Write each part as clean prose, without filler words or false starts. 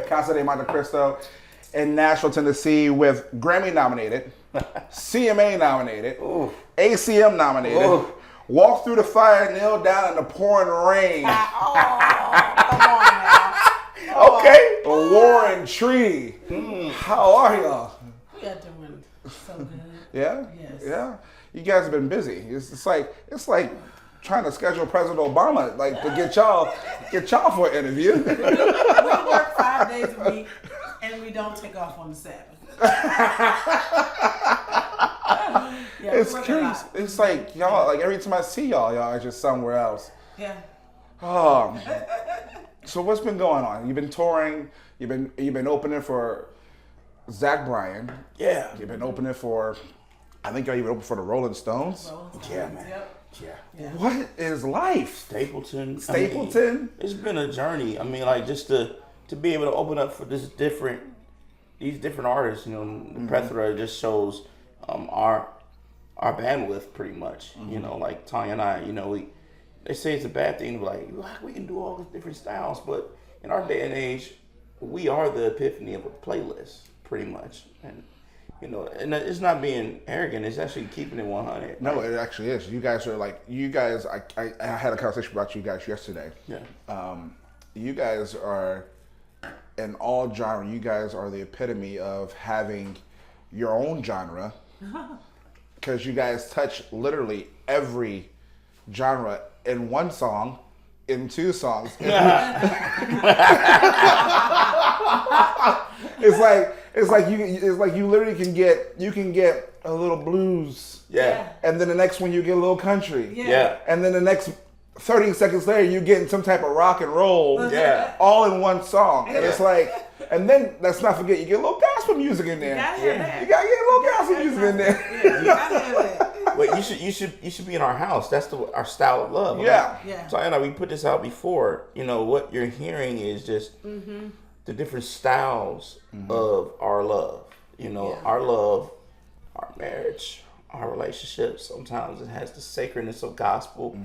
Casa de Monte Cristo in Nashville, Tennessee, with Grammy nominated, CMA nominated, ACM nominated. Walk through the fire, kneel down in the pouring rain. Come on now. Okay. A war and treaty. How are y'all? We are doing so good. Yeah? Yes. Yeah. You guys have been busy. It's like trying to schedule President Obama to get y'all for an interview. We work 5 days a week and we don't take off on the Sabbath. Yeah, It's crazy. It's like y'all, like every time I see y'all are just somewhere else. Yeah. So what's been going on? You've been touring. You've been opening for Zach Bryan. Yeah. You've been opening for, I think y'all even opened for the Rolling Stones. Yeah, man. Yep. Yeah. What is life? Stapleton. Stapleton? I mean, it's been a journey. I mean, like just to be able to open up for these different artists, you know, the plethora just shows our bandwidth pretty much. You know, like Tanya and I, you know, they say it's a bad thing, like we can do all these different styles, but in our day and age, we are the epiphany of a playlist, pretty much. And you know, and it's not being arrogant; it's actually keeping it 100. No, it actually is. You guys are like, I had a conversation about you guys yesterday. Yeah. You guys are, in all genre, you guys are the epitome of having your own genre, because you guys touch literally every genre in one song, in two songs. It's like you literally can get a little blues. Yeah. And then the next one you get a little country. Yeah. And then the next 30 seconds later you getting some type of rock and roll. Yeah. All in one song. And it's like, and then let's not forget you get a little gospel music in there. You gotta have that. You gotta get a little gospel music in there. Yeah, you gotta have that. Wait, you should be in our house. That's our style of love. Yeah. Yeah. So I know we put this out before. You know what you're hearing is just the different styles of our love. You know, our love, our marriage, our relationships. Sometimes it has the sacredness of gospel.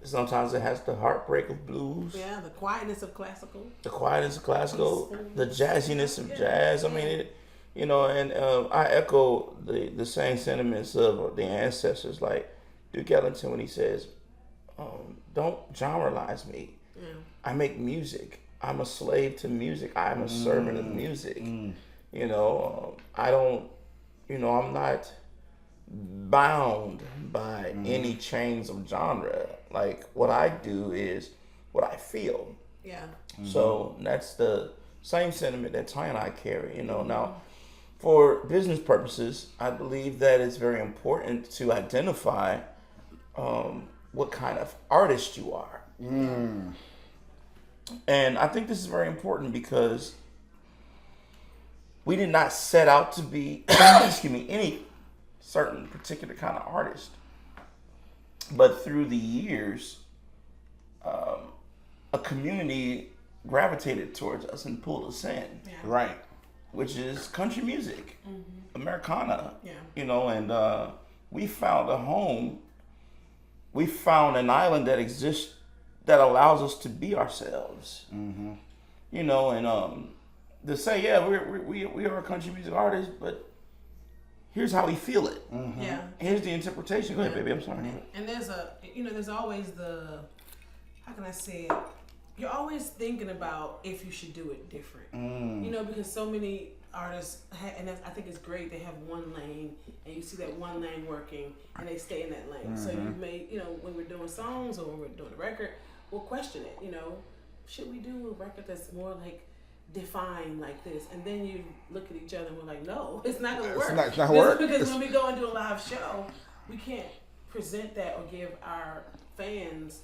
Sometimes it has the heartbreak of blues. Yeah, the quietness of classical. The quietness of classical, the jazziness of jazz. I mean, you know, and I echo the same sentiments of the ancestors, like Duke Ellington when he says, "Don't genreize me. Yeah. I make music. I'm a slave to music. I'm a servant of music. You know, I don't. You know, I'm not bound by any chains of genre. Like what I do is what I feel. Yeah. So that's the same sentiment that Ty and I carry. You know, now for business purposes, I believe that it's very important to identify what kind of artist you are. And I think this is very important because we did not set out to be, any certain particular kind of artist. But through the years, a community gravitated towards us and pulled us in. Yeah. Right. Which is country music, Americana. Yeah. You know, and we found a home. We found an island that exists that allows us to be ourselves. You know, and to say, yeah, we are a country music artist, but here's how we feel it. Yeah. Here's the interpretation. Go ahead, baby. I'm sorry. And there's always how can I say it? You're always thinking about if you should do it different. You know, because so many artists, I think it's great, they have one lane, and you see that one lane working, and they stay in that lane. So you may, you know, when we're doing songs or when we're doing a record, we'll question it, you know, should we do a record that's more like defined like this? And then you look at each other and we're like, no, it's not going to work. It's not gonna work. Because when we go and do a live show, we can't present that or give our fans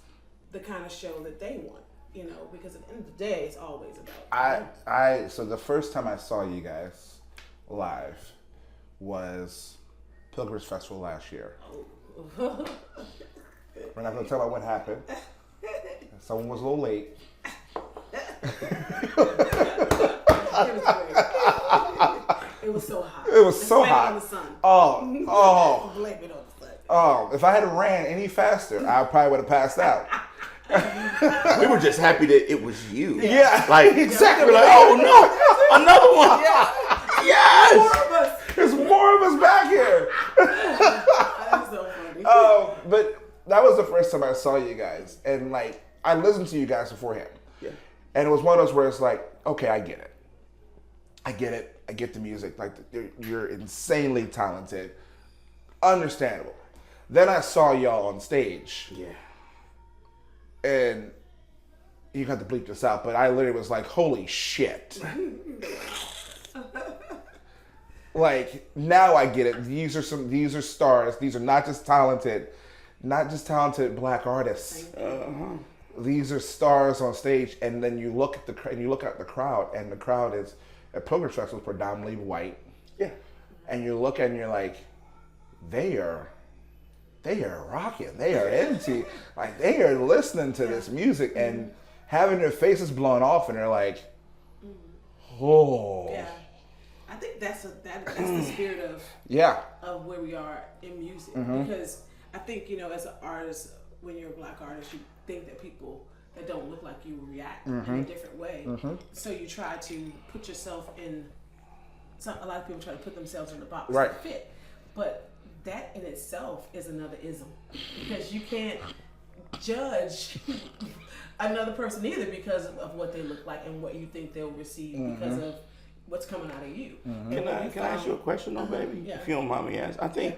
the kind of show that they want, you know, because at the end of the day, it's always about So the first time I saw you guys live was Pilgrims Festival last year. We're not going to tell about what happened. Someone was a little late. It was so hot. It was so Blame it hot. on the sun. Oh. Blame it on the sun. Oh, if I had ran any faster, I probably would have passed out. We were just happy that it was you. Yeah, Like, exactly. we're like, oh no, another one. Yes. More of us. There's more of us back here. That's so funny. But that was the first time I saw you guys, and like I listened to you guys beforehand, Yeah. and it was one of those where it's like, okay, I get it. I get the music. Like you're insanely talented, understandable. Then I saw y'all on stage, Yeah. and you got to bleep this out, but I literally was like, holy shit. Like now I get it. These are stars. These are not just talented black artists. These are stars on stage, and then you look at the crowd, and the crowd is at Pilgrim Festival predominantly white. Yeah. And you look and you're like, they are rocking. They are into, like they are listening to this music and having their faces blown off, and they're like, oh. Yeah. I think that's the spirit of where we are in music, because I think, you know, as an artist, when you're a black artist, you think that people that don't look like you react in a different way. So you try to put yourself in. A lot of people try to put themselves in the box Right. to fit, but that in itself is another ism, because you can't judge another person either because of what they look like and what you think they'll receive because of what's coming out of you. And Can I ask you a question though, baby? Yeah. If you don't mind me asking. I think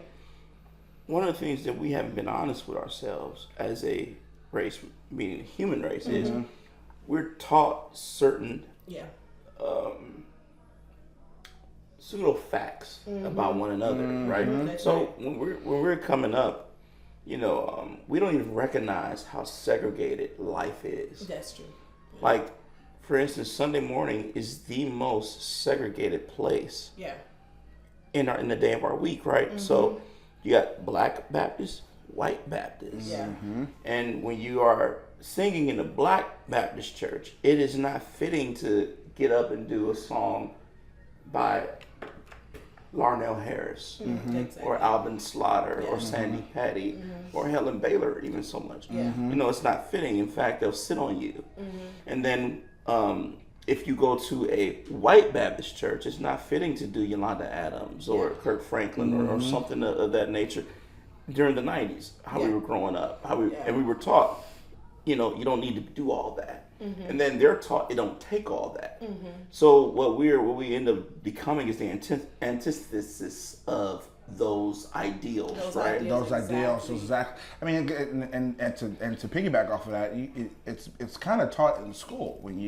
one of the things that we haven't been honest with ourselves as a race, meaning the human race, is we're taught certain pseudo facts about one another, right? That's So right. when we're coming up, you know, we don't even recognize how segregated life is. That's true. Like, for instance, Sunday morning is the most segregated place Yeah. in the day of our week, right? So you got Black Baptists, White Baptists, Yeah. and when you are singing in a Black Baptist church, it is not fitting to get up and do a song by Larnell Harris Exactly. or Alvin Slaughter or Sandy Patty or Helen Baylor, even so much. Yeah. You know, it's not fitting. In fact, they'll sit on you. And then if you go to a white Baptist church, it's not fitting to do Yolanda Adams or Kirk Franklin or something of that nature during the 90s, how we were growing up. And we were taught, you know, you don't need to do all that. And then they're taught you don't take all that. So what we end up becoming is the antithesis of those ideals, right? ideals. Those ideals, Exactly. exactly. I mean, and to piggyback off of that, it's kind of taught in school when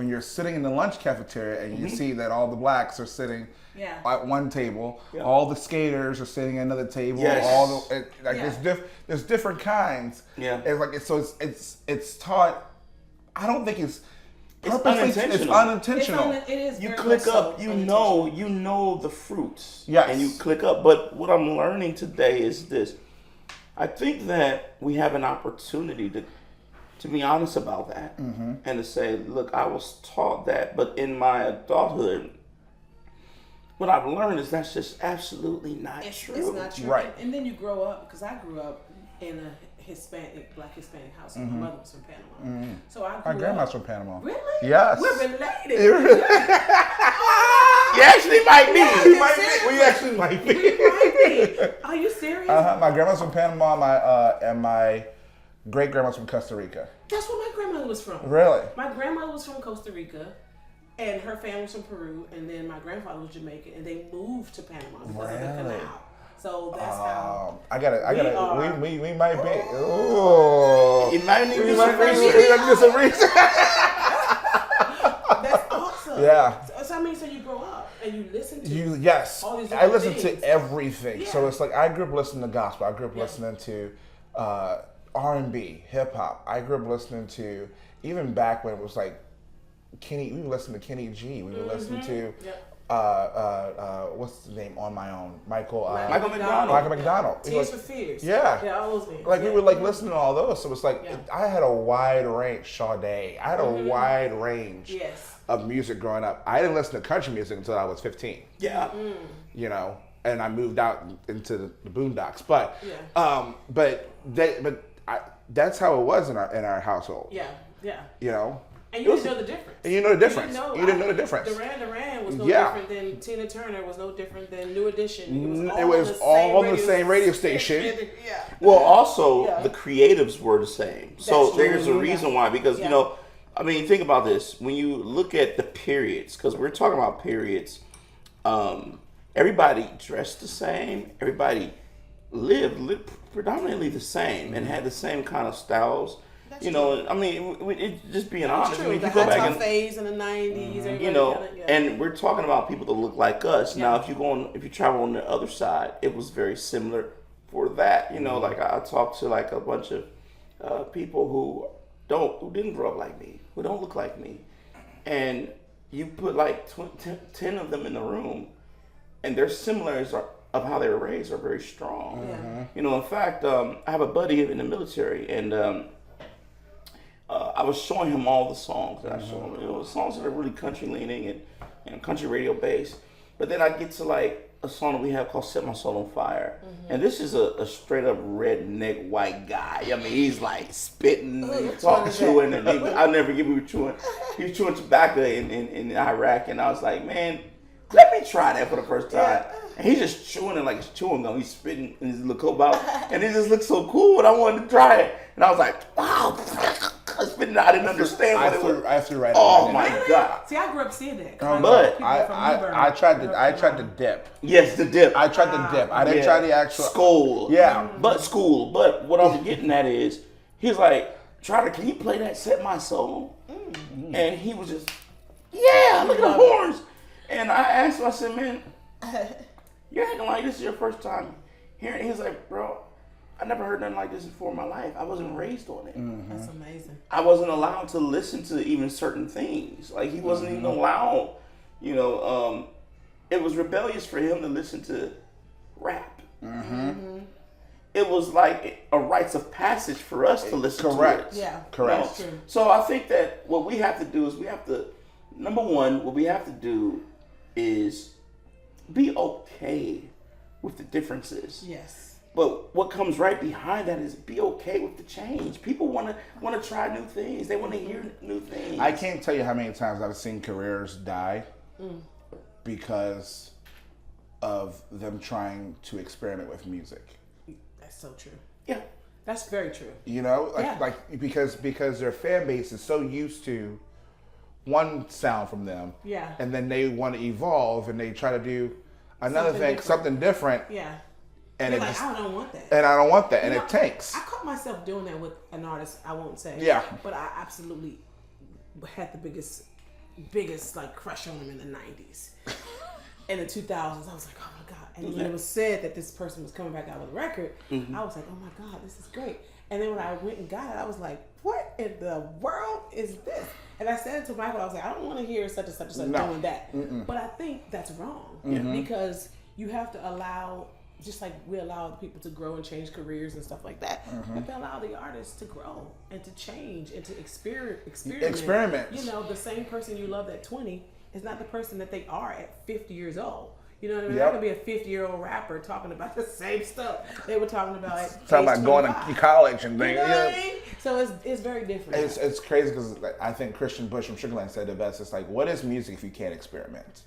you're sitting in the lunch cafeteria and you see that all the blacks are sitting Yeah. at one table, all the skaters are sitting at another table, Yes. there's different kinds. Yeah. It's taught. I don't think it's purposely. It's unintentional. unintentional. It is. You very click much up, so you unintentional. know the fruits. Yes. And you click up. But what I'm learning today is this. I think that we have an opportunity to be honest about that and to say, look, I was taught that, but in my adulthood, what I've learned is that's just absolutely not true. It's not true. Right. And then you grow up, because I grew up in a Black Hispanic household. My mother was from Panama. So I grew My grandma's up. from Panama. Really? Yes. We're related. You actually might be. We actually might be. Right. Are you serious? My grandma's from Panama. And my great grandma's from Costa Rica. That's where my grandmother was from. Really? My grandmother was from Costa Rica, and her family was from Peru, and then my grandfather was Jamaican, and they moved to Panama because of the Really? canal. So that's how. I gotta. are- We might be. Ooh. You might need to We do might some be. research. We gotta do some research. That's awesome. Yeah. So I mean, so you grow up and you listen to. Yes. All these I different listen things. to everything. So Yeah. it's like I grew up listening to gospel. I grew up listening to R&B, hip hop. I grew up listening to, even back when it was like Kenny. We would listen to Kenny G. We would listen to. Yep. What's the name on my own? Michael McDonald. Michael McDonald. Tears for Fears. Yeah. Yeah, all those things. Like we Yeah. would like listen to all those. So it's like Yeah. I had a wide range. Sade. I had a wide range Yes. of music growing up. I didn't listen to country music until I was 15. Yeah. You know, and I moved out into the boondocks. But Yeah. that's how it was in our household. Yeah, yeah. You know, And you didn't know the difference. and you know the difference. You didn't know the difference. Duran was no Yeah. different than Tina Turner, was no different than New Edition. It was all on the same radio station. Yeah. Well, also Yeah. the creatives were the same. So That's true. there's a reason why, because Yeah. you know, I mean, think about this. When you look at the periods, because we're talking about periods, everybody dressed the same. Everybody lived predominantly the same and had the same kind of styles. That's you know, I mean, just being honest. I True. mean, The if you go hot back top and phase in the 90s. you know, and we're talking about people that look like us. Yeah. Now, if you travel on the other side, it was very similar for that. You know, like I talked to like a bunch of people who didn't grow up like me, who don't look like me, and you put like 10 of them in the room, and their similarities of how they were raised are very strong. Yeah. You know, in fact, I have a buddy in the military, and I was showing him all the songs that I showed him. You know, songs that are really country leaning and country radio based. But then I get to like a song that we have called "Set My Soul on Fire," and this is a straight up redneck white guy. I mean, he's like spitting and talking, chewing, and I'll never forget we were chewing. He was chewing tobacco in Iraq, and I was like, man, let me try that for the first time. And he's just chewing it like it's chewing gum. He's spitting in his little coat bottle, and it just looked so cool. And I wanted to try it, and I was like, wow. I spitting. I didn't understand what it was. I flew right. Oh on my it. God! See, I grew up seeing that. But I tried to dip. Yes, the dip. I tried to dip. I didn't try the actual school. Yeah. But what I'm getting at is, he's like, can you play that "Set My Soul"? And he was just, yeah, look at the horns. And I asked him, I said, man, you're acting like this is your first time hearing it. He's like, bro, I never heard nothing like this before in my life. I wasn't raised on it. That's amazing. I wasn't allowed to listen to even certain things. Like, he wasn't even allowed, you know, it was rebellious for him to listen to rap. It was like a rites of passage for us to listen Correct. to it. Yeah. Correct. That's true. So I think that what we have to do is number one, what we have to do is be okay with the differences. Yes. But what comes right behind that is be okay with the change. People want to try new things. They want to hear new things. I can't tell you how many times I've seen careers die because of them trying to experiment with music. That's so true. Yeah. That's very true. You know, Yeah. like because their fan base is so used to one sound from them. Yeah. And then they want to evolve and they try to do another Something something different. Yeah. And You're it like, just, I don't want that. and I don't want that, and You know, it tanks. I caught myself doing that with an artist I won't say. Yeah. But I absolutely had the biggest like crush on him in the 90s. In the 2000s, I was like, oh my God. And when it was said that this person was coming back out with a record, I was like, oh my God, this is great. And then when I went and got it, I was like, what in the world is this? And I said it to Michael, I was like, I don't want to hear such and such and such doing that. But I think that's wrong because you have to allow, just like we allow people to grow and change careers and stuff like that, you have to allow the artists to grow and to change and to experiment. You know, the same person you loved at 20 is not the person that they are at 50 years old. You know what I mean? Yep. There could be a 50-year-old rapper talking about the same stuff they were talking about at Talking age about going to 25. college and You things. know Yeah. what I mean? So it's very different. It's crazy because I think Christian Bush from Sugarland said it best. It's like, what is music if you can't experiment?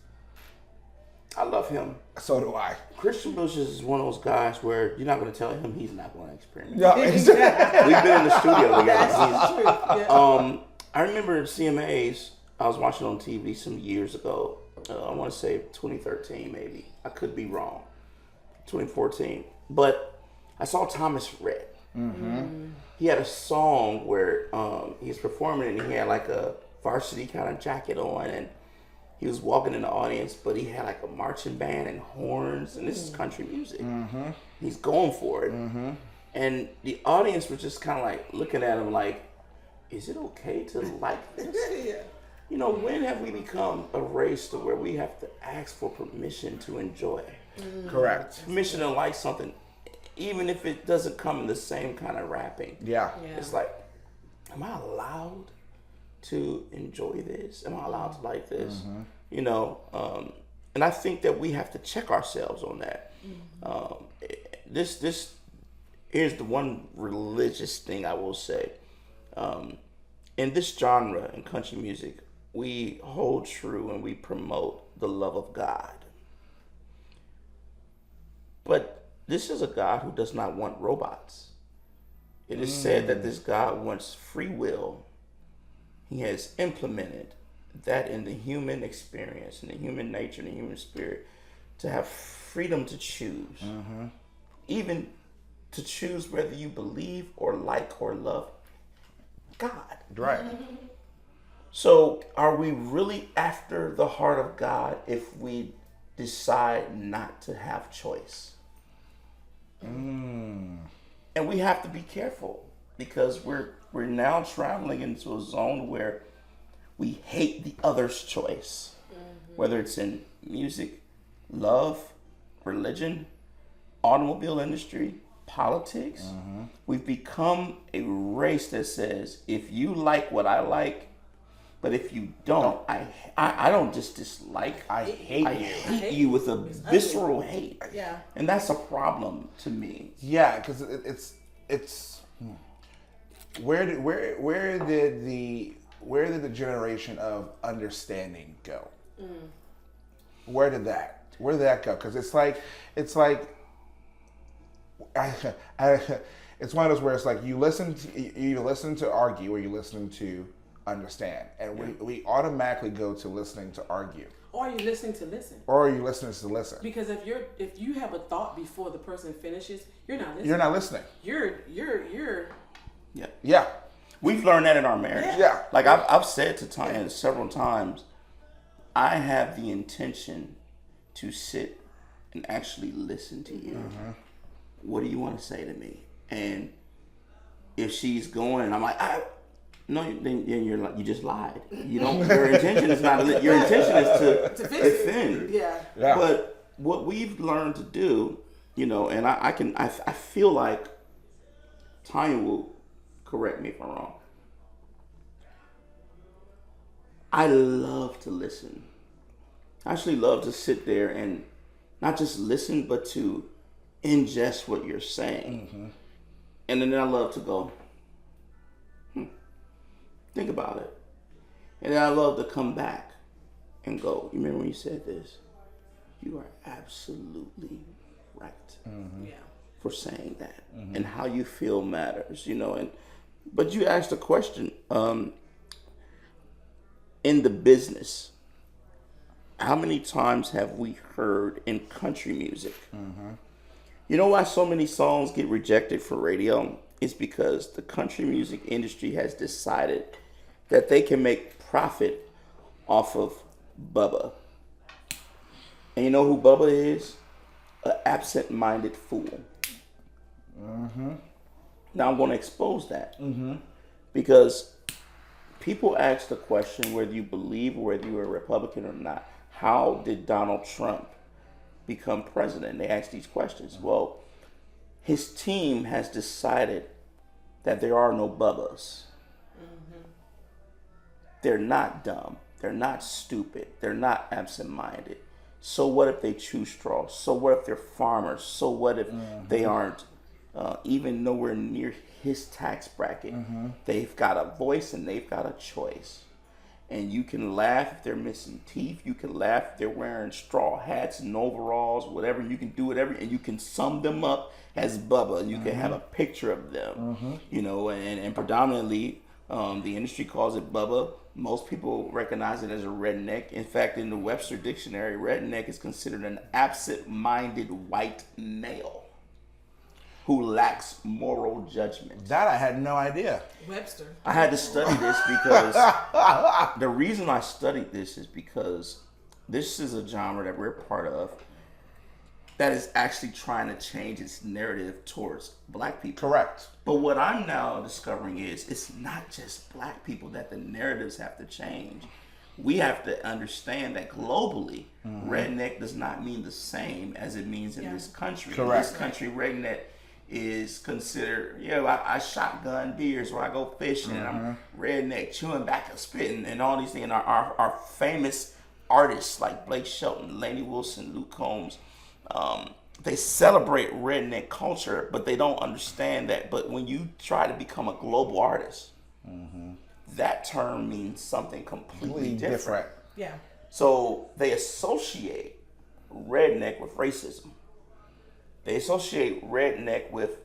I love him. So do I. Christian Bush is one of those guys where you're not going to tell him he's not going to experiment. No, exactly. We've been in the studio together. That's true. Yeah. I remember CMAs. I was watching on TV some years ago. I want to say 2013, maybe. I could be wrong. 2014. But I saw Thomas Rhett. He had a song where he was performing and he had like a varsity kind of jacket on and he was walking in the audience, but he had like a marching band and horns, and this is country music. He's going for it. And the audience was just kind of like looking at him like, is it okay to like this? Yeah. You know, when have we become a race to where we have to ask for permission to enjoy? Correct. Permission to like something, even if it doesn't come in the same kind of rapping. Yeah. Yeah. It's like, am I allowed to enjoy this? Am I allowed to like this? You know, and I think that we have to check ourselves on that. here's the one religious thing I will say. In this genre in country music, we hold true and we promote the love of God. But this is a God who does not want robots. It is said that this God wants free will. He has implemented that in the human experience, in the human nature, in the human spirit, to have freedom to choose. Even to choose whether you believe or like or love God. Right. So are we really after the heart of God if we decide not to have choice? And we have to be careful because we're now traveling into a zone where we hate the other's choice, whether it's in music, love, religion, automobile industry, politics. We've become a race that says, if you like what I like, but if you don't, I don't just dislike, I hate you with a visceral hate. Yeah. And that's a problem to me. Yeah, because it's where did the generation of understanding go? Where did that go? Because it's like it's one of those where it's like you listen to argue or you listen to understand, and we automatically go to listening to argue. Or are you listening to listen? Or are you listening to listen? Because if you have a thought before the person finishes, you're not listening. You're not listening. You're Yeah. We've learned that in our marriage. Yeah. Like I've said to Tanya several times, I have the intention to sit and actually listen to you. What do you want to say to me? And if she's going, and I'm like, no, then you're like, you just lied. You don't. Your intention is not. Your intention is to defend. Yeah. But what we've learned to do, and I feel like Tanya will correct me if I'm wrong. I love to listen. I actually love to sit there and not just listen, but to ingest what you're saying. And then I love to go, think about it. And then I love to come back and go, you remember when you said this? You are absolutely right for saying that. And how you feel matters, but you asked a question, in the business, how many times have we heard in country music? You know why so many songs get rejected for radio? It's because the country music industry has decided that they can make profit off of Bubba. And you know who Bubba is? An absent-minded fool. Now I'm going to expose that. Because people ask the question whether you believe or whether you're a Republican or not. How did Donald Trump become president? They ask these questions. Well, his team has decided that there are no Bubbas. They're not dumb. They're not stupid. They're not absent-minded. So what if they chew straw? So what if they're farmers? So what if they aren't even nowhere near his tax bracket? They've got a voice and they've got a choice. And you can laugh if they're missing teeth. You can laugh if they're wearing straw hats and overalls, whatever. You can do whatever, and you can sum them up as Bubba. And you can have a picture of them, and predominantly the industry calls it Bubba. Most people recognize it as a redneck. In fact, in the Webster Dictionary, redneck is considered an absent-minded white male who lacks moral judgment. That I had no idea. Webster. I had to study this because the reason I studied this is because this is a genre that we're part of that is actually trying to change its narrative towards black people. Correct. But what I'm now discovering is it's not just black people that the narratives have to change. We have to understand that globally, redneck does not mean the same as it means in this country. Correct. In this country, redneck is considered, I shotgun beers or I go fishing and I'm redneck, chewing back and spitting and all these things. And our famous artists like Blake Shelton, Lainey Wilson, Luke Combs, they celebrate redneck culture, but they don't understand that. But when you try to become a global artist, that term means something completely different. Yeah. So they associate redneck with racism. They associate redneck with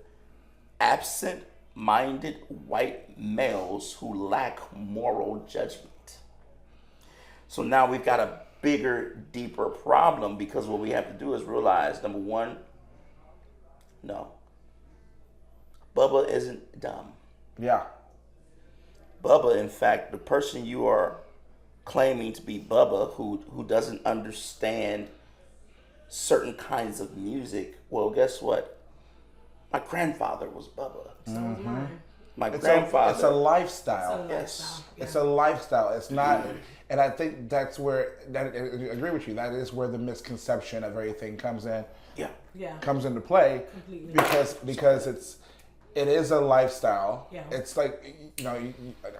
absent-minded white males who lack moral judgment. So now we've got a bigger, deeper problem, because what we have to do is realize, number one, no, Bubba isn't dumb. Yeah. Bubba, in fact, the person you are claiming to be Bubba, who doesn't understand certain kinds of music, well, guess what? My grandfather was Bubba. So was mine. My It's grandfather. a lifestyle. Yes. It's a lifestyle. It's not, and I think that's where I agree with you. That is where the misconception of everything comes in, Yeah. comes into play, Completely. because it is a lifestyle. Yeah. It's like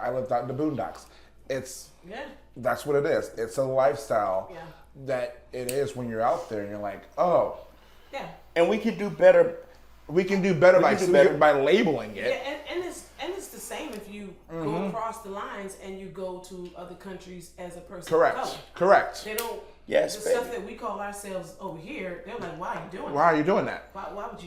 I lived out in the boondocks. Yeah. That's what it is. It's a lifestyle Yeah. that it is when you're out there and you're like, oh, Yeah. And we could do better. we can do better can do better. by labeling Yeah, it. and it's the same if you go across the lines and you go to other countries as a person Correct. of color. Correct. They don't. Yes, the baby. stuff that we call ourselves over here, they're like, "Why are you doing Why that? are you doing that? Why would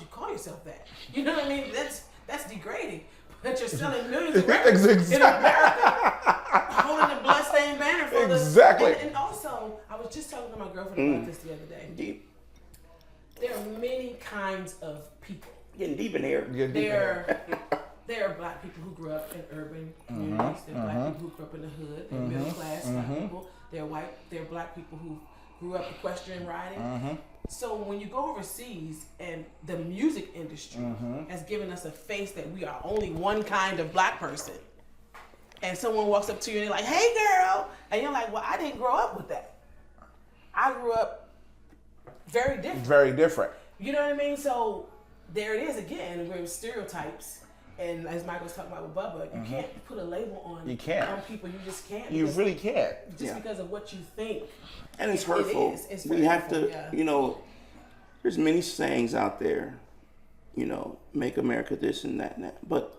you call yourself that? You know what I mean? That's degrading. But you're selling millions of records in America, holding the bloodstained banner for Exactly. And also, I was just talking to my girlfriend about this the other day. Deep. There are many kinds of people. Getting deep in here. There are black people who grew up in urban communities. There are black people who grew up in the hood. There are middle class black people. There are black people who grew up equestrian riding. So when you go overseas and the music industry has given us a face that we are only one kind of black person, and someone walks up to you and they're like, "Hey girl," and you're like, "Well, I didn't grow up with that. I grew up very different." Very different. You know what I mean? So there it is again, where stereotypes, and as Michael was talking about with Bubba, you can't put a label on You can't. on people. You just can't. You because- really can't. just because of what you think. And it's It hurtful. is. It's We very have to, hurtful, yeah. there's many sayings out there, make America this and that and that. But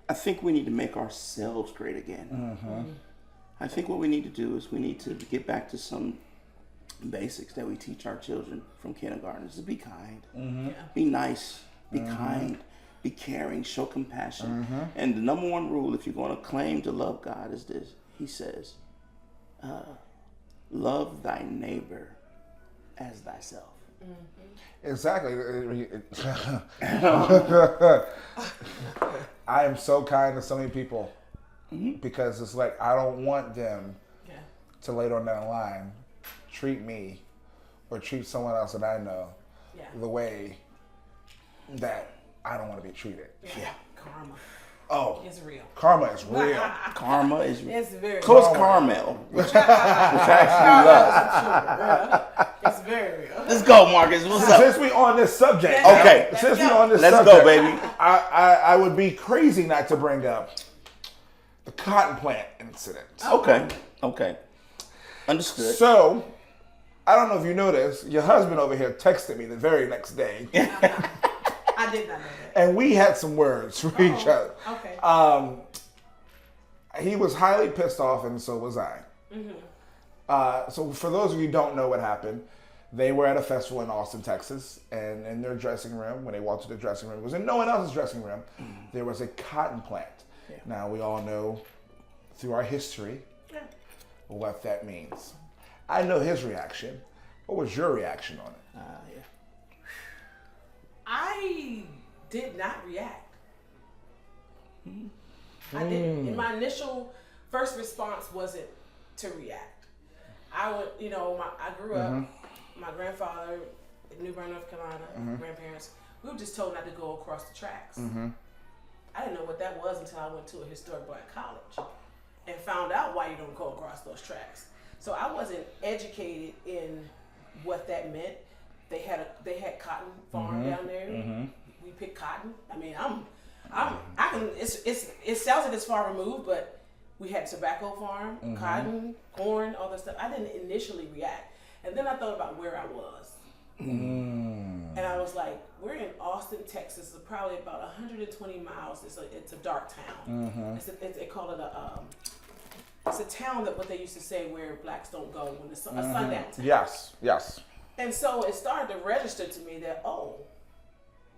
I think we need to make ourselves great again. I think what we need to do is we need to get back to some basics that we teach our children from kindergarten. Is to be kind, be nice, be kind, be caring, show compassion. And the number one rule, if you're going to claim to love God, is this. He says, love thy neighbor as thyself. Exactly. I am so kind to so many people because it's like I don't want them Yeah. to later on down the line treat me or treat someone else that I know Yeah. the way that I don't want to be treated. Yeah. Karma. Oh, It's real. karma is real. Karma is It's very so is real. Carmel, which actually love. It's very real. Let's go, Marcus. What's up? Since we on this subject, Yeah. Okay. Since we go. on this Let's subject, go, baby. I would be crazy not to bring up the cotton plant incident. Okay. Understood. So, I don't know if you know this. Your husband over here texted me the very next day, I did not know that. and we had some words for each other. Okay. He was highly pissed off, and so was I. So, for those of you who don't know what happened, they were at a festival in Austin, Texas, and in their dressing room, when they walked to the dressing room, it was in no one else's dressing room, there was a cotton plant. Yeah. Now, we all know through our history Yeah. what that means. I know his reaction. What was your reaction on it? Yeah. I did not react. I didn't. And my initial first response wasn't to react. I would, I grew up, my grandfather in New Bern, North Carolina, grandparents, we were just told not to go across the tracks. I didn't know what that was until I went to a historic black college and found out why you don't go across those tracks. So I wasn't educated in what that meant. They had cotton farm down there. We picked cotton. I mean, I can. It sounds like it's far removed, but we had tobacco farm, cotton, corn, all that stuff. I didn't initially react, and then I thought about where I was. And I was like, we're in Austin, Texas. It's probably about 120 miles. It's a dark town. They call it it's a town that what they used to say where blacks don't go when it's a sundown town. Yes. And so it started to register to me that,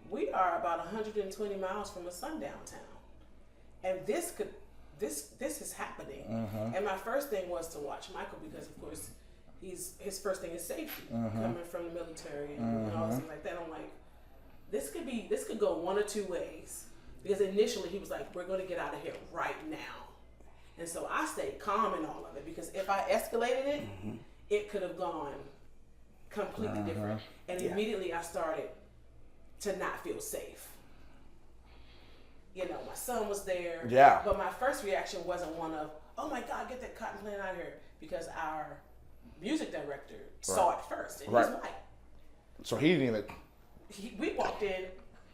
we are about 120 miles from a sundown town. And this is happening. And my first thing was to watch Michael because, of course, his first thing is safety, coming from the military and all this things like that. I'm like, this could go one or two ways. Because initially he was like, we're going to get out of here right now. And so I stayed calm in all of it because if I escalated it, it could have gone completely different. And immediately I started to not feel safe. You know, my son was there. Yeah. But my first reaction wasn't one of, oh my God, get that cotton plant out of here. Because our music director saw it first. And he's white. So he didn't even... We walked in.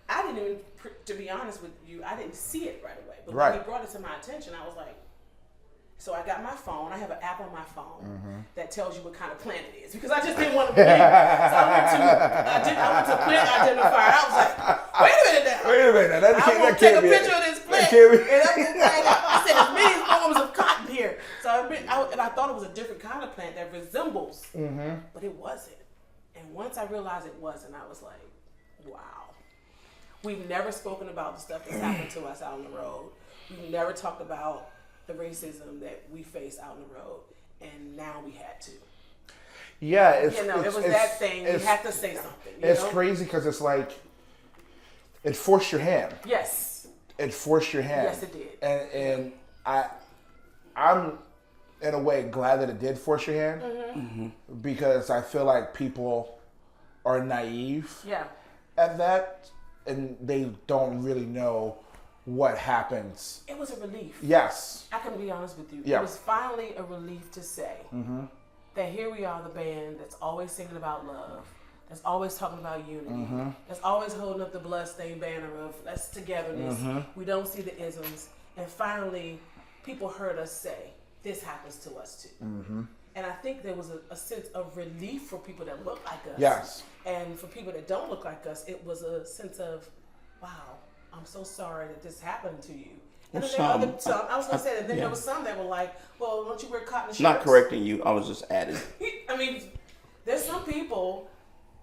I didn't even, to be honest with you, I didn't see it right away. But Right. when he brought it to my attention, I was like, so I got my phone. I have an app on my phone that tells you what kind of plant it is because I just didn't want to believe it. So I went to plant identifier. I was like, wait a minute now. I'm going to take a picture of this plant. I said, there's many forms of cotton here. So I thought it was a different kind of plant that resembles, but it wasn't. And once I realized it wasn't, I was like, wow. We've never spoken about the stuff that's happened to us out on the road. We've never talked about the racism that we face out on the road, and now we had to. Yeah, It was that thing. We had to say something. It's crazy because it's like it forced your hand. Yes. It forced your hand. Yes, it did. And I'm in a way glad that it did force your hand because I feel like people are naive at that, and they don't really know what happens. It was a relief. Yes. I can be honest with you. Yeah. It was finally a relief to say that here we are, the band that's always singing about love, that's always talking about unity, that's always holding up the bloodstained banner of let's togetherness. We don't see the isms. And finally, people heard us say, this happens to us too. And I think there was a sense of relief for people that look like us. Yes. And for people that don't look like us, it was a sense of, wow, I'm so sorry that this happened to you. And then there were some, I was going to say that then there was some that were like, well, don't you wear cotton shirts? Not correcting you. I was just adding. I mean, there's some people,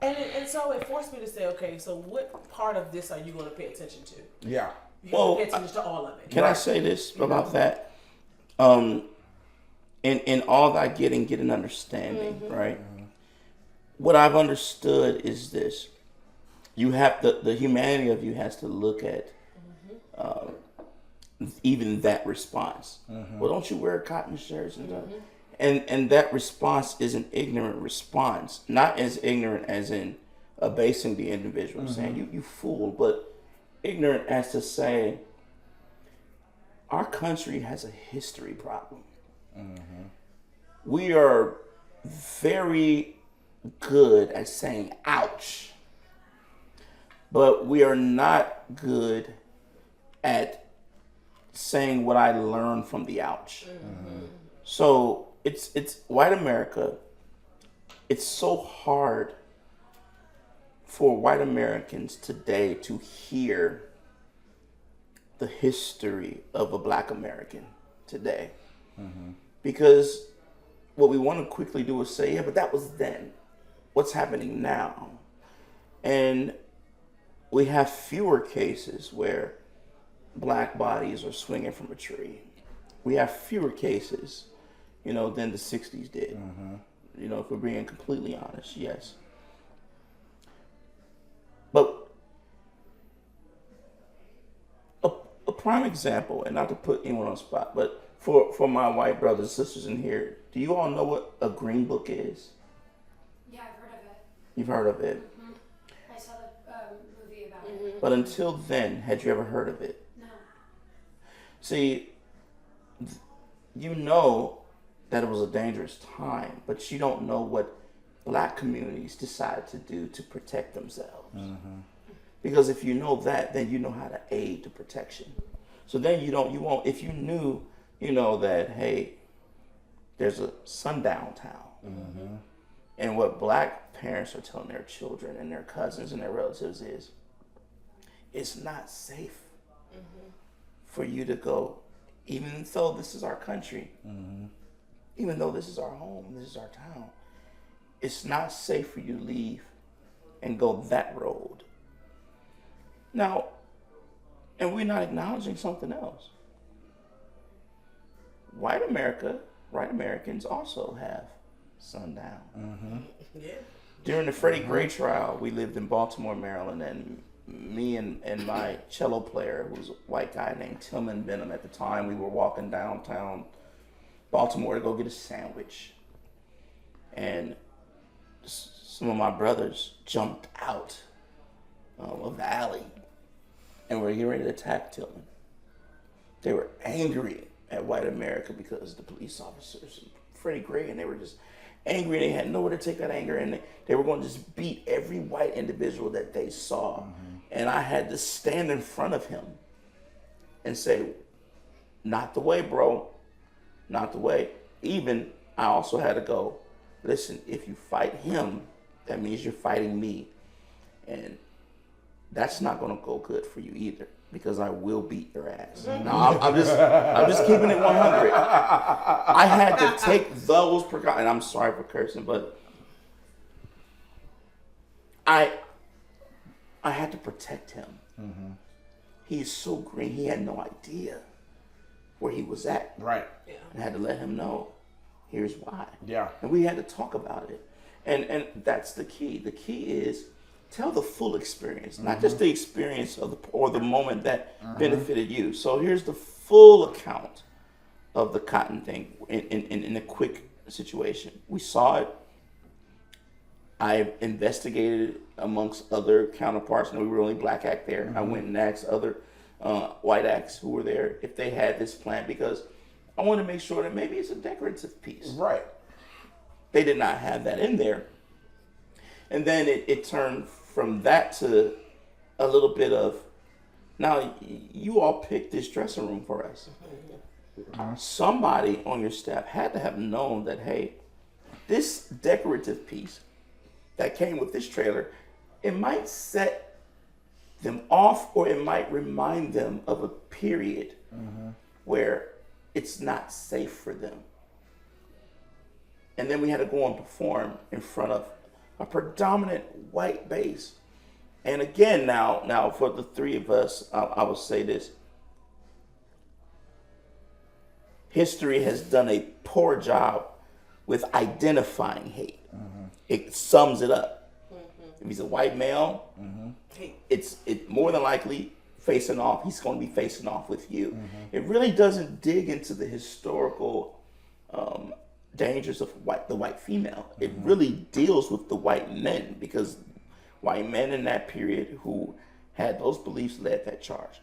and so it forced me to say, okay, so what part of this are you going to pay attention to? Yeah. You have to pay attention to all of it. Can I say this about that? In all that get an understanding, right? What I've understood is this. You have the humanity of you has to look at even that response. Well, don't you wear cotton shirts and stuff? And that response is an ignorant response, not as ignorant as in abasing the individual, saying you fool, but ignorant as to say our country has a history problem. We are very good at saying ouch, but we are not good at saying what I learned from the ouch. So it's white America. It's so hard for white Americans today to hear the history of a black American today. Because what we want to quickly do is say, yeah, but that was then. What's happening now? And we have fewer cases where black bodies are swinging from a tree. We have fewer cases, than the 60s did. If we're being completely honest, yes. But a prime example, and not to put anyone on the spot, but for my white brothers and sisters in here, do you all know what a green book is? Yeah, I've heard of it. You've heard of it? I saw the movie about it. But until then, had you ever heard of it? No. See, you know that it was a dangerous time, but you don't know what black communities decided to do to protect themselves. Because if you know that, then you know how to aid the protection. So then you won't, if you knew, that, hey, there's a sundown town And what black parents are telling their children and their cousins and their relatives is, it's not safe for you to go, even though this is our country, even though this is our home, this is our town. It's not safe for you to leave and go that road. Now, and we're not acknowledging something else. White Americans also have sundown. Yeah. During the Freddie Gray trial, we lived in Baltimore, Maryland, and me and my cello player, who was a white guy named Tillman Benham at the time, we were walking downtown Baltimore to go get a sandwich. And some of my brothers jumped out of the alley and were getting ready to attack Tillman. They were angry at white America because the police officers, Freddie Gray, and they were just angry. They had nowhere to take that anger, and they were going to just beat every white individual that they saw. And I had to stand in front of him and say, not the way, bro. Not the way. Even I also had to go, listen, if you fight him, that means you're fighting me. And that's not going to go good for you either, because I will beat your ass. No, I'm just keeping it 100. I had to take those precautions. And I'm sorry for cursing, but I had to protect him. He's so green. He had no idea where he was at. Right. Yeah. And I had to let him know, here's why. Yeah. And we had to talk about it. And that's the key. The key is tell the full experience, not just the experience of the moment that benefited you. So here's the full account of the cotton thing in a quick situation. We saw it. I investigated it amongst other counterparts. No, we were only black act there. I went and asked other white acts who were there if they had this plant, because I want to make sure that maybe it's a decorative piece. Right. They did not have that in there. And then it turned from that to a little bit of, now you all picked this dressing room for us. Somebody on your staff had to have known that, hey, this decorative piece that came with this trailer, it might set them off, or it might remind them of a period where it's not safe for them. And then we had to go and perform in front of a predominant white base. And again, now for the three of us, I will say this. History has done a poor job with identifying hate. It sums it up. If he's a white male, it's more than likely facing off. He's going to be facing off with you. It really doesn't dig into the historical dangers of the white female. It really deals with the white men, because white men in that period who had those beliefs led that charge.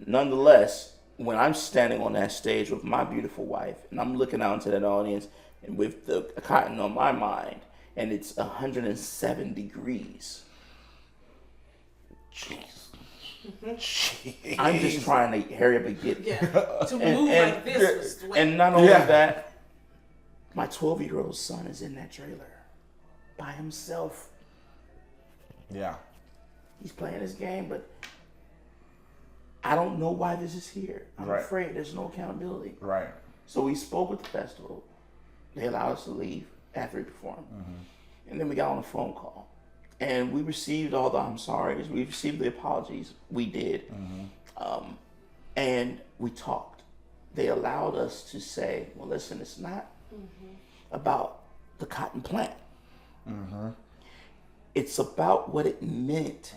Nonetheless, when I'm standing on that stage with my beautiful wife and I'm looking out into that audience and with the cotton on my mind, and it's 107 degrees. I'm just trying to hurry up and get To move like this was sweat. And not only that, my 12-year-old son is in that trailer by himself. Yeah. He's playing his game, but I don't know why this is here. I'm afraid there's no accountability. Right. So we spoke with the festival. They allowed us to leave after we performed. And then we got on a phone call. And we received all the I'm sorry's. We received the apologies. We did. And we talked. They allowed us to say, well, listen, it's not about the cotton plant. It's about what it meant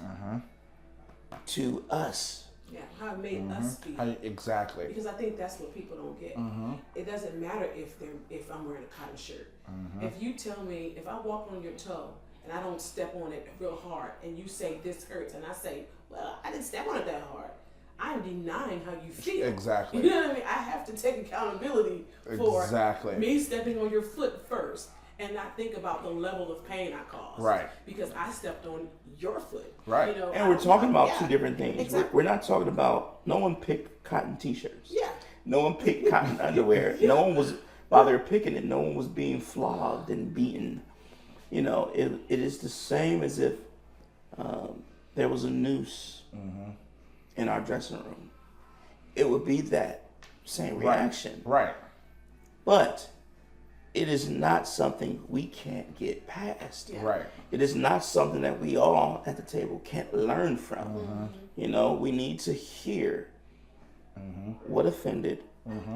to us. Yeah, how it made us feel. Exactly. Because I think that's what people don't get. It doesn't matter if I'm wearing a cotton shirt. If you tell me, if I walk on your toe and I don't step on it real hard, and you say this hurts, and I say, well, I didn't step on it that hard, I'm denying how you feel. Exactly. You know what I mean? I have to take accountability for Exactly. me stepping on your foot first, and not think about the level of pain I caused. Right. Because I stepped on your foot. Right. You know, And we're talking about yeah, two different things. Exactly. We're not talking about, no one picked cotton t-shirts. Yeah. No one picked cotton underwear. No one was, while they were picking it, no one was being flogged and beaten. You know, it is the same as if there was a noose in our dressing room. It would be that same reaction. Right. But it is not something we can't get past. Right. It is not something that we all at the table can't learn from. You know, we need to hear what offended,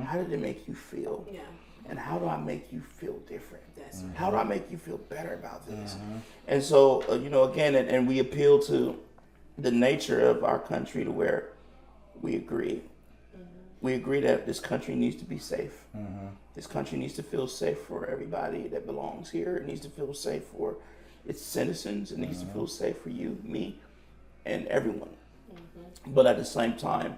how did it make you feel, Yeah. and how do I make you feel different? That's right. How do I make you feel better about this? And so, you know, again, and we appeal to the nature of our country to where we agree. We agree that this country needs to be safe. This country needs to feel safe for everybody that belongs here. It needs to feel safe for its citizens. It needs to feel safe for you, me, and everyone. But at the same time,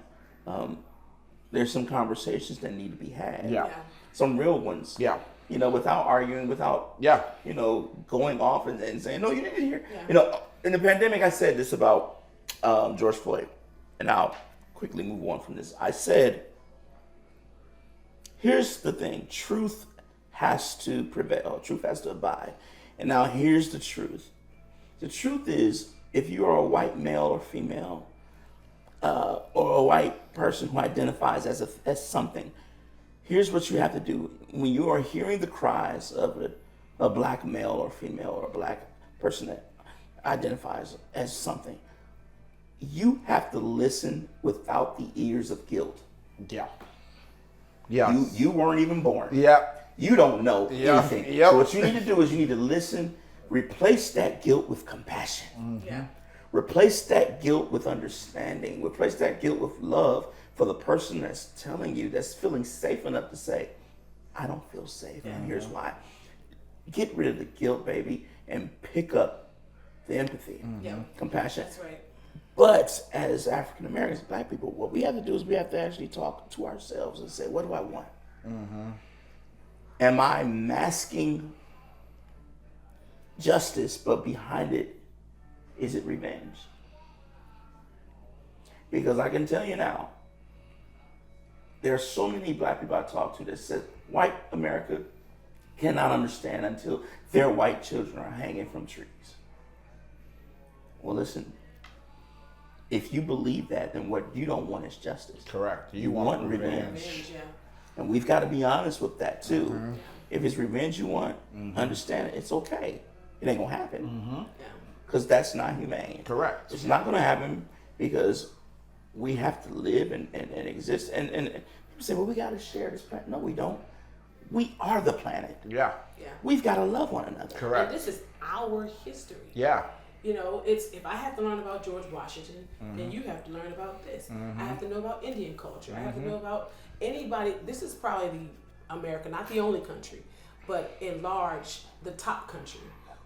there's some conversations that need to be had. Yeah. Yeah. Some real ones. Yeah. You know, without arguing, without Yeah. you know, going off and saying, no, you didn't hear. Yeah. You know, in the pandemic, I said this about George Floyd, and I'll quickly move on from this. I said, here's the thing, truth has to prevail, truth has to abide. And now here's the truth. The truth is, if you are a white male or female, or a white person who identifies as something, here's what you have to do. When you are hearing the cries of a black male or female or a black person that identifies as something, you have to listen without the ears of guilt. Yeah. Yeah. You weren't even born. Yeah. You don't know Yeah. anything. Yep. So what you need to do is you need to listen, replace that guilt with compassion. Yeah. Replace that guilt with understanding. Replace that guilt with love for the person that's telling you, that's feeling safe enough to say, I don't feel safe, and here's why. Get rid of the guilt, baby, and pick up the empathy, Yeah. compassion. That's right. But as African Americans, black people, what we have to do is we have to actually talk to ourselves and say, what do I want? Am I masking justice, but behind it, is it revenge? Because I can tell you now, there are so many black people I talk to that said white America cannot understand until their white children are hanging from trees. Well, listen, if you believe that, then what you don't want is justice. Correct. You want revenge. Revenge, yeah. And we've got to be honest with that too. If it's revenge you want, understand it. It's okay. It ain't gonna happen Yeah. because that's not humane. Correct. It's not gonna happen because we have to live and exist. And people say, well, we got to share this planet. No, we don't. We are the planet. Yeah. Yeah. We've got to love one another. And Correct. this is our history. Yeah. You know, it's if I have to learn about George Washington, then you have to learn about this. I have to know about Indian culture. I have to know about anybody. This is probably the America, not the only country, but in large, the top country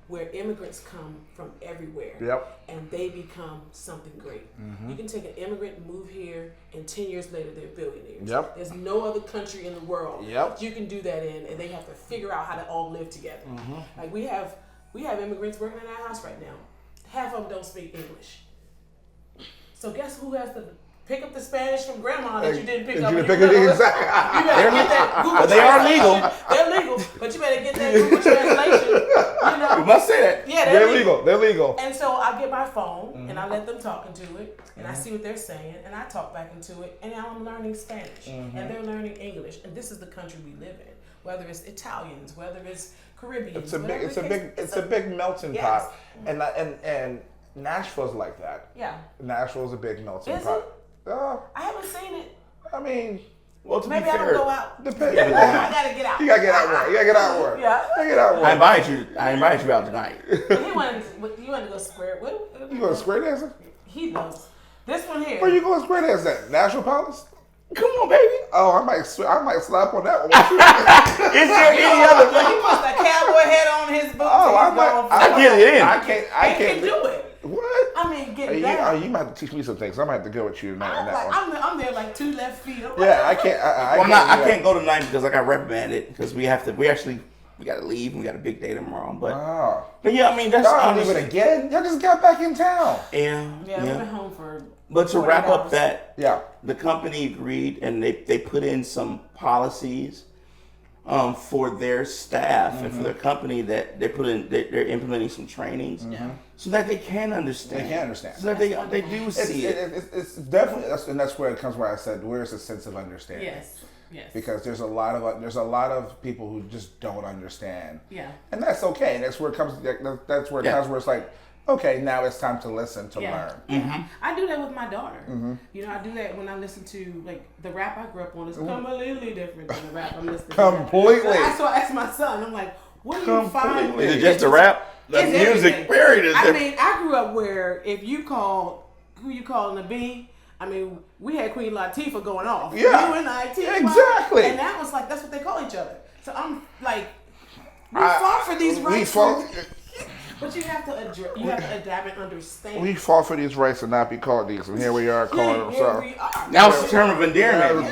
where immigrants come from everywhere. Yep. And they become something great. You can take an immigrant, move here, and 10 years later they're billionaires. Yep. There's no other country in the world Yep. that you can do that in, and they have to figure out how to all live together. Like we have immigrants working in our house right now. Half of them don't speak English. So guess who has to pick up the Spanish from grandma that you didn't pick up? You when pick you it were little? exactly. You better get that Google They are translation. legal. They're legal, but you better get that Google translation. You know, You must say that. yeah, They're legal. They're legal. And so I get my phone and I let them talk into it, and I see what they're saying, and I talk back into it, and now I'm learning Spanish, and they're learning English, and this is the country we live in. Whether it's Italians, whether it's Caribbeans, It's a big. whatever It's the a case- big. It's a big melting Yes. pot. And Nashville's like that. Yeah, Nashville's a big melting Is pot. I haven't seen it. I mean, Well, to Maybe be I fair, don't go out. depends. I gotta get out. You gotta get out more. You gotta get out more. Yeah. You gotta get out more. I invited you out tonight. He wanted to go square. You going square dancing? He knows. This one here. Where you going square dancing at? National Palace? Come on, baby. Oh, I might slap on that one. With you. Is there any other He place? puts that cowboy head on his boots. Oh, I he's might. going I get it in. I can't. I He can't can do it. What? I mean, get You down. might have to teach me some things. I might have to go with you tonight on I'm that like, one. I'm there like 2 left feet. I'm like, Yeah, I can't. I can't go tonight because I got reprimanded because we got to leave and we got a big day tomorrow. Oh. But yeah, I mean that's Y'all honestly, leaving again? Y'all just got back in town. yeah. Yeah, we've been home for. But to 40 wrap up hours. that, Yeah. the company agreed and they put in some policies for their staff and for their company that they're implementing some trainings so that they can understand. They can understand. So that they do see it. It's definitely that's where it comes where I said where's a sense of understanding. Yes. Because there's a lot of people who just don't understand. Yeah. And that's okay. That's where it comes. That's where it comes where it's like, okay, now it's time to listen to learn. Yeah. I do that with my daughter. You know, I do that when I listen to like the rap I grew up on is completely different than the rap I'm listening to. Completely. So I asked my son, I'm like, what do you find? Is it just the rap? The It's music everything. period is I different. mean, I grew up where if you called who you calling a B, I mean, we had Queen Latifah going off. Yeah. You and I, Exactly. And that was like, that's what they call each other. So I'm like, we fought for these rights. But you have to adapt and understand. We fought for these rights to not be called these, and here we are calling them Here so. we are. Now it's a term of endearment.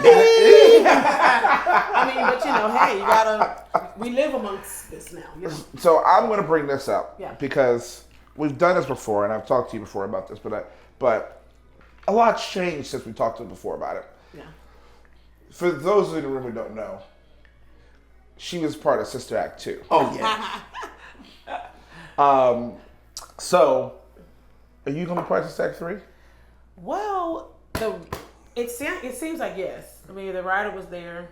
I mean, but you know, hey, we live amongst this now. You know? So I'm going to bring this up because we've done this before, and I've talked to you before about this, but a lot's changed since we talked to you before about it. Yeah. For those in the room who don't know, she was part of Sister Act 2. Oh yeah. So, are you going to be part of Sister Act 3? Well, it seems like yes. I mean, the writer was there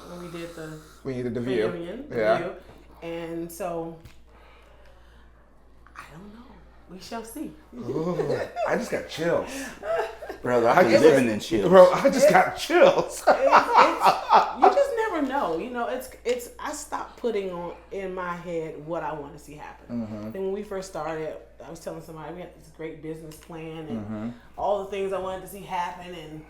when we did the reunion. View. And so, I don't know. We shall see. Ooh, I just got chills. Brother, I've been living in chills. Bro, I just got chills. You just never know. You know, it's. I stopped putting on in my head what I want to see happen. And when we first started, I was telling somebody we had this great business plan and all the things I wanted to see happen, and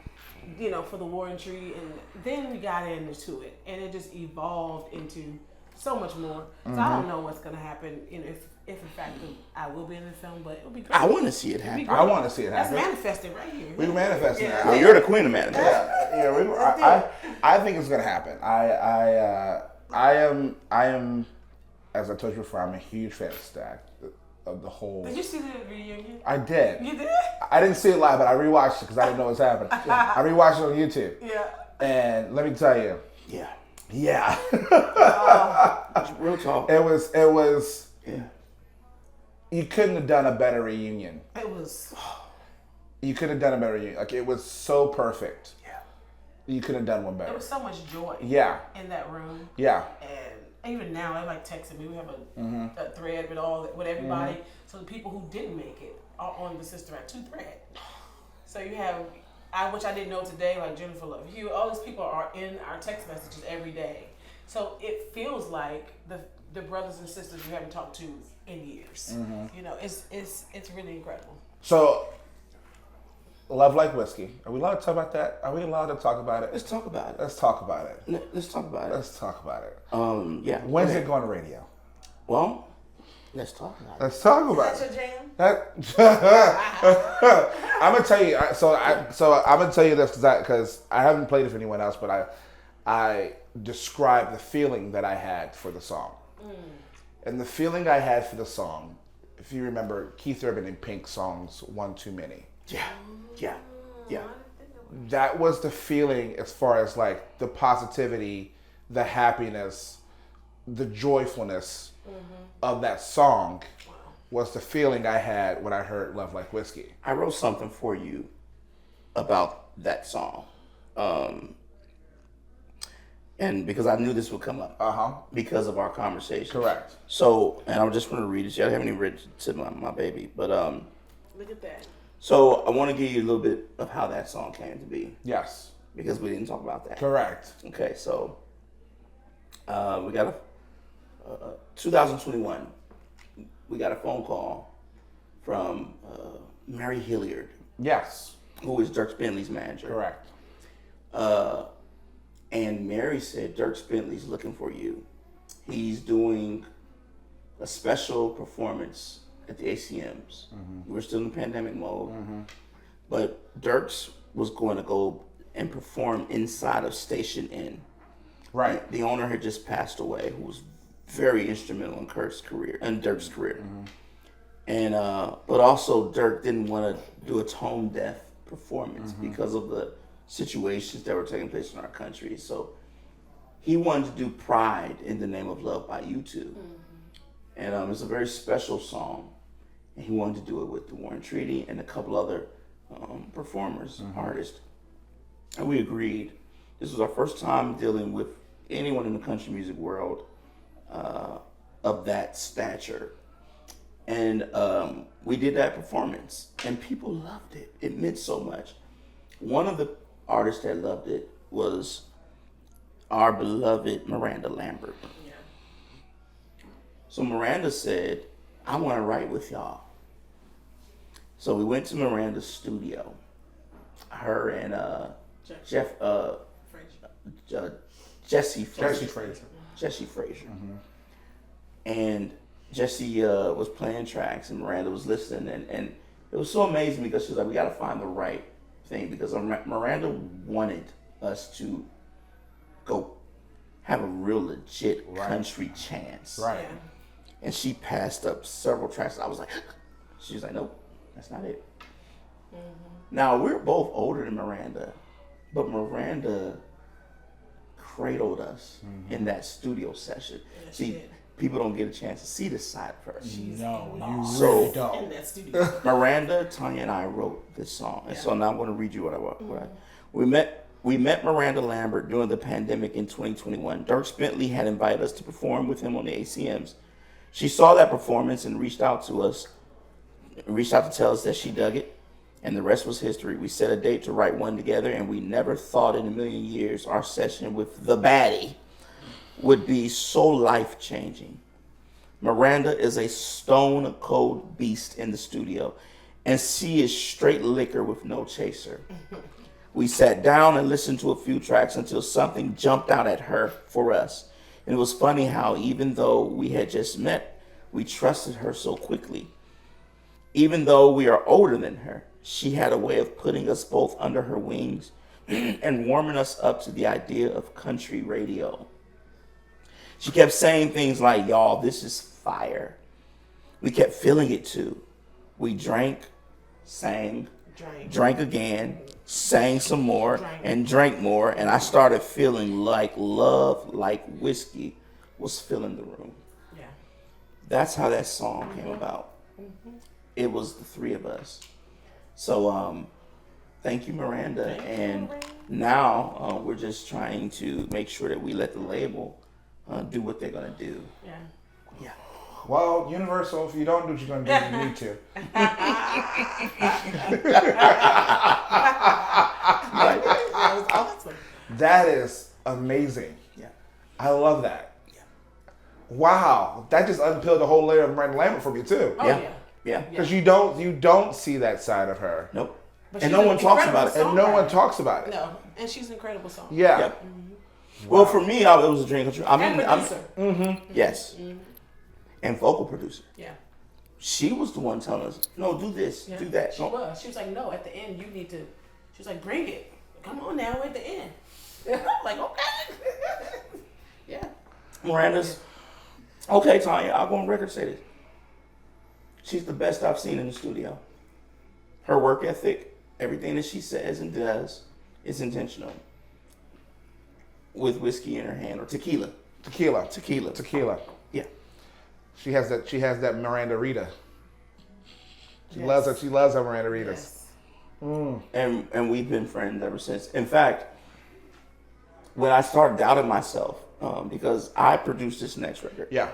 you know, for the Warren Tree, and then we got into it, and it just evolved into so much more. So I don't know what's gonna happen. You know, if in fact I will be in the film, but it'll be great. I want to see it happen. I want to see it That's happen. manifested right here. We manifested that. Well, you're the queen of manifest. I think it's gonna happen. I am, as I told you before, I'm a huge fan of Stack, of the whole. Did you see the reunion? I did. You did? I didn't see it live, but I rewatched it because I didn't know what was happening. I rewatched it on YouTube. Yeah. And let me tell you. Yeah. Real talk. It was. Yeah. You couldn't have done a better reunion. It was. You could have done a better reunion. Like, it was so perfect. Yeah. You could have done one There better. was so much joy. Yeah. In that room. Yeah. And even now, they like texting me. We have a thread with everybody. So the people who didn't make it are on the Sister Act 2 thread. So you have, which I didn't know today, like Jennifer Love Hewitt. All these people are in our text messages every day. So it feels like the brothers and sisters we haven't talked to in years. You know, it's really incredible. So, Love Like Whiskey. Are we allowed to talk about that? Are we allowed to talk about it? Let's talk about it. Let's talk about it. Let's talk about it. Let's talk about it. Yeah. When's it going to radio? Well, let's talk about it. Let's talk about Is it. that your jam? I'm gonna tell you. So I'm gonna tell you this because I haven't played it for anyone else, but I described the feeling that I had for the song, and the feeling I had for the song. If you remember Keith Urban and Pink songs "One Too Many." Yeah. That was the feeling as far as like the positivity, the happiness, the joyfulness of that song was the feeling I had when I heard Love Like Whiskey. I wrote something for you about that song. And because I knew this would come up. Because of our conversation. Correct. So, and I just want to read it. I haven't even read it to my baby. But Look at that. so I want to give you a little bit of how that song came to be. Yes. Because we didn't talk about that. Correct. Okay, so we got 2021. We got a phone call from Mary Hilliard, Yes. who is Dirk Bentley's manager. Correct. And Mary said, Dirk Bentley's looking for you. He's doing a special performance at the ACMs. We're still in pandemic mode. But Dirk's was going to go and perform inside of Station Inn. Right. The owner had just passed away, who was very instrumental in Dirk's career. And but also Dirk didn't want to do a tone deaf performance because of the situations that were taking place in our country. So he wanted to do Pride in the Name of Love by U2. And it's a very special song. And he wanted to do it with the Warren Treaty and a couple other performers, artists. And we agreed. This was our first time dealing with anyone in the country music world of that stature. And we did that performance, and people loved it. It meant so much. One of the artists that loved it was our beloved Miranda Lambert. Yeah. So Miranda said, I want to write with y'all. So we went to Miranda's studio. Her and Jesse Frazier. Jesse Frazier. And Jesse was playing tracks, and Miranda was listening, and it was so amazing because she was like, we got to find the right thing, because Miranda wanted us to go have a real legit country chance. Right. Yeah. And she passed up several tracks. I was like, she was like, nope, that's not it. Now, we're both older than Miranda, but Miranda cradled us in that studio session. Yeah, she See, did. people don't get a chance to see this side of her. No, you So- really In don't. that studio. Miranda, Tanya, and I wrote this song, and so now I'm going to read you what I wrote. We met Miranda Lambert during the pandemic in 2021. Dierks Bentley had invited us to perform with him on the ACMs. She saw that performance and reached out to tell us that she dug it, and the rest was history. We set a date to write one together, and we never thought in a million years our session with the baddie would be so life-changing. Miranda is a stone-cold beast in the studio, and she is straight liquor with no chaser. We sat down and listened to a few tracks until something jumped out at her for us. And it was funny how even though we had just met, we trusted her so quickly. Even though we are older than her, she had a way of putting us both under her wings and warming us up to the idea of country radio. She kept saying things like, y'all, this is fire. We kept feeling it too. We drank, sang, drank again, sang some more, and drank more, and I started feeling like love, like whiskey, was filling the room. Yeah. That's how that song came about. It was the three of us. So, thank you, Miranda. And now we're just trying to make sure that we let the label do what they're gonna do. Yeah. Yeah. Well, Universal, if you don't do what you're going to do, you need to. That was awesome. That is amazing. Yeah. I love that. Wow, that just unpeeled the whole layer of Miranda Lambert for me too. Oh, Yeah. yeah. Yeah. Because you don't see that side of her, Nope. But And she's no an one talks about incredible it. and no one songwriter. talks about it. No, and she's an incredible song. Yeah. Yep. Well, for me, it was a dream come true. I And mean, producer. yes. And vocal producer. Yeah. She was the one telling us, no, do this, Yeah. do that. She No. was. She was like, no, at the end, you need to. She was like, bring it. Come on now, at the end. Like, okay. Yeah. Miranda's, okay, Tanya, I'll go on record and say this. She's the best I've seen in the studio. Her work ethic, everything that she says and does is intentional. With whiskey in her hand, or tequila. Tequila. Yeah. She has that Miranda Rita. She Yes. loves her Miranda Ritas. Yes. And we've been friends ever since. In fact, when I started doubting myself, because I produced this next record. Yeah.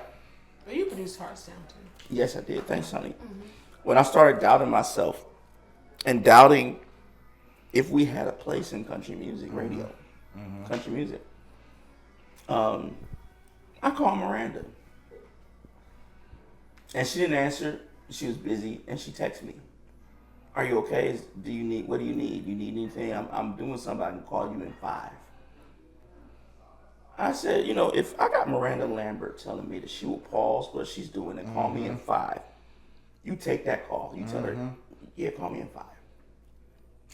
But you produced Heartstown too. Yes, I did. Thanks, honey. When I started doubting myself and doubting if we had a place in country music radio, country music, I called Miranda. And she didn't answer. She was busy, and she texted me. Are you okay? What do you need? You need anything? I'm doing something. I can call you in 5. I said, if I got Miranda Lambert telling me that she will pause what she's doing and call me in 5, you take that call. You tell her, yeah, call me in 5.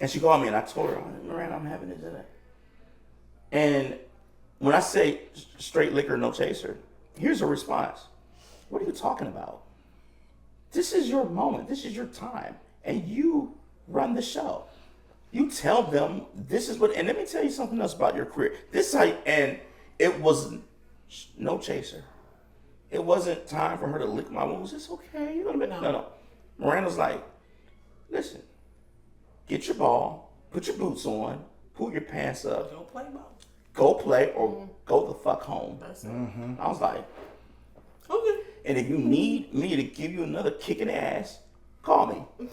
And she called me, and I told her, Miranda, I'm having this and that. And when I say straight liquor, no chaser, here's her response. What are you talking about? This is your moment. This is your time. And you run the show. You tell them this is what, and let me tell you something else about your career. This is how, and It was no chaser. It wasn't time for her to lick my wounds. It's okay. You're gonna be no. Miranda's like, listen, get your ball, put your boots on, pull your pants up, Go play ball. go play or go the fuck home. That's it. I was like, Okay. and if you need me to give you another kick in the ass, call me.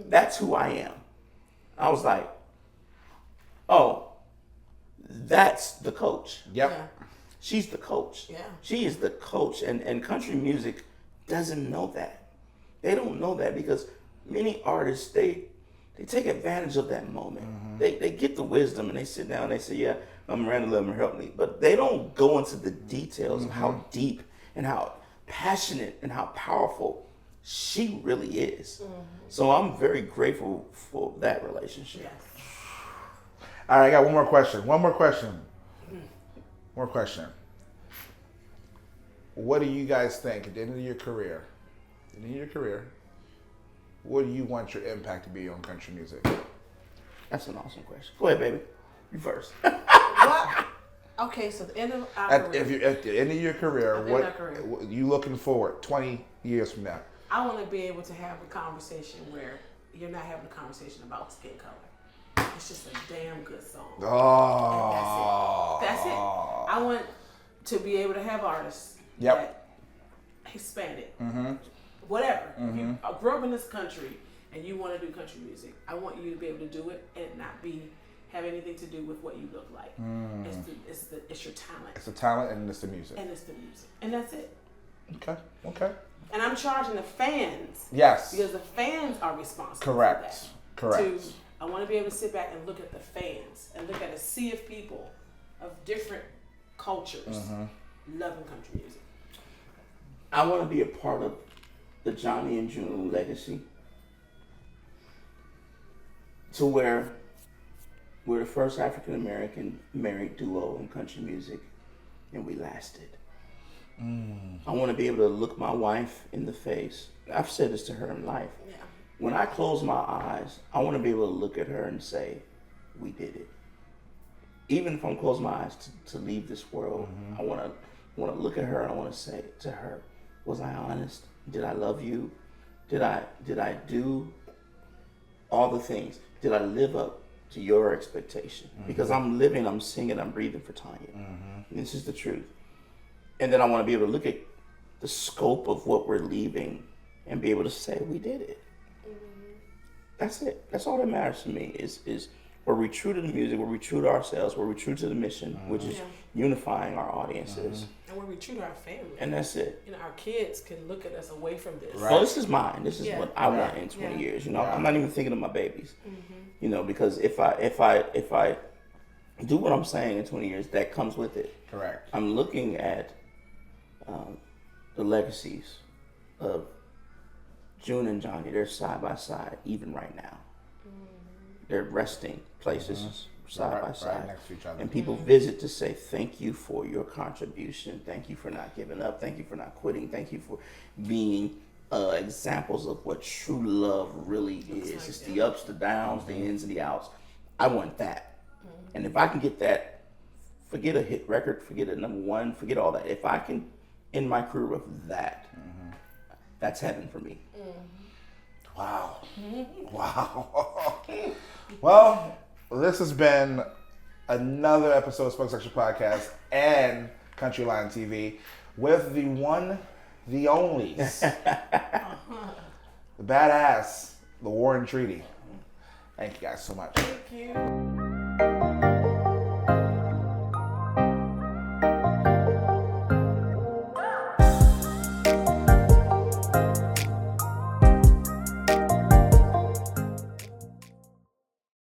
That's who I am. I was like, oh, that's the coach. Yep. Yeah. She's the coach. Yeah. She is the coach. And country music doesn't know that. They don't know that because many artists, they take advantage of that moment. They get the wisdom and they sit down and they say, yeah, I'm Miranda Levin, help me. But they don't go into the details of how deep and how passionate and how powerful she really is. So I'm very grateful for that relationship. Yes. All right, I got one more question. What do you guys think at the end of your career? What do you want your impact to be on country music? That's an awesome question. Go ahead, baby. You first. What? Okay, so the end of our At career. the end of your career, At the what end of our career. you looking forward 20 years from now? I want to be able to have a conversation where you're not having a conversation about skin color. It's just a damn good song. Oh, That's it. I want to be able to have artists Yep. that Hispanic, whatever. If you grew up in this country and you want to do country music, I want you to be able to do it and not have anything to do with what you look like. It's your talent. It's the talent and it's the music. And it's the music. And that's it. Okay. And I'm charging the fans. Yes. Because the fans are responsible Correct. for that. I want to be able to sit back and look at the fans and look at a sea of people of different cultures loving country music. I want to be a part of the Johnny and June legacy to where we're the first African American married duo in country music and we lasted. I want to be able to look my wife in the face. I've said this to her in life. Yeah. When I close my eyes, I want to be able to look at her and say, we did it. Even if I'm closing my eyes to leave this world, I want to look at her and I want to say to her, was I honest? Did I love you? Did I do all the things? Did I live up to your expectation? Because I'm living, I'm singing, I'm breathing for Tanya. This is the truth. And then I want to be able to look at the scope of what we're leaving and be able to say, we did it. That's it. That's all that matters to me is were we true to the music, were we true to ourselves, were we true to the mission, which is unifying our audiences. And when we true to our family. And that's it. You know, our kids can look at us away from this. Right. Well, this is mine. This is Yeah. what I want in 20 years. You know, Yeah. I'm not even thinking of my babies. You know, because if I do what I'm saying in 20 years, that comes with it. Correct. I'm looking at the legacies of June and Johnny. They're side by side, even right now. They're resting places side by side. Right next to each other. And people visit to say thank you for your contribution. Thank you for not giving up. Thank you for not quitting. Thank you for being examples of what true love really is. like It's that. the ups, the downs, the ins and the outs. I want that. And if I can get that, forget a hit record, forget a number one, forget all that. If I can end my career with that, that's heaven for me. Wow. Wow. Well, this has been another episode of Spoke Section Podcast and Country Line TV with the one, the only, the badass, the Warren Treaty. Thank you guys so much. Thank you.